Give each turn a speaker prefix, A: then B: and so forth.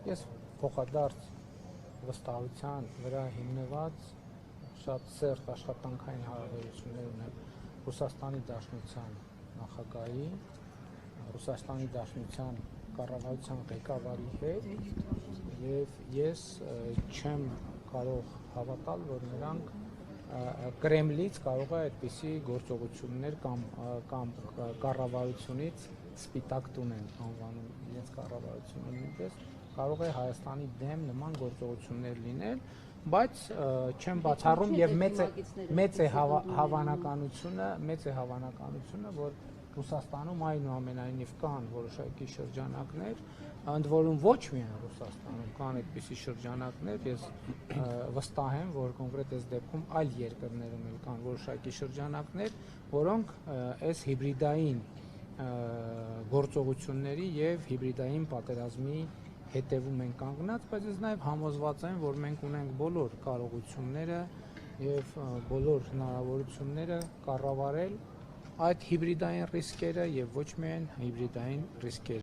A: Ես փոխադարձ վստահության վրա հիմնված շատ սերտ աշխատանքային հարաբերություններ ունեմ Ռուսաստանի Դաշնության նախագահի, Ռուսաստանի Դաշնության կառավարության ղեկավարի հետ, եւ ես չեմ կարող հավատալ, որ նրանք Կրեմլից կարող է այդպիսի գործողություններ կամ կառավարությունից սպիտակ տուն են անվանում իրենց կառավարությունը նույնպես կարող է Հայաստանի դեմ նման գործողություններ լինել, բայց չեմ բացառում եւ մեծ է հավանականությունը, որ Ռուսաստանում այնուամենայնիվ կան որոշակի շրջանակներ, ընդ որում ոչ միայն Ռուսաստանում կան այդպիսի շրջանակներ, ես վստահ եմ, որ կոնկրետ այս դեպքում այլ երկրներում էլ կան որոշակի շրջանակներ, որոնք այս հիբրիդային գործողությունների եւ հիբրիդային պատերազմի հետևում են կանգնած, բայց ես նաեւ համոզված եմ, որ մենք ունենք բոլոր կարողությունները եւ բոլոր հնարավորությունները կառավարել այդ հիբրիդային ռիսկերը եւ ոչ միայն հիբրիդային ռիսկերը։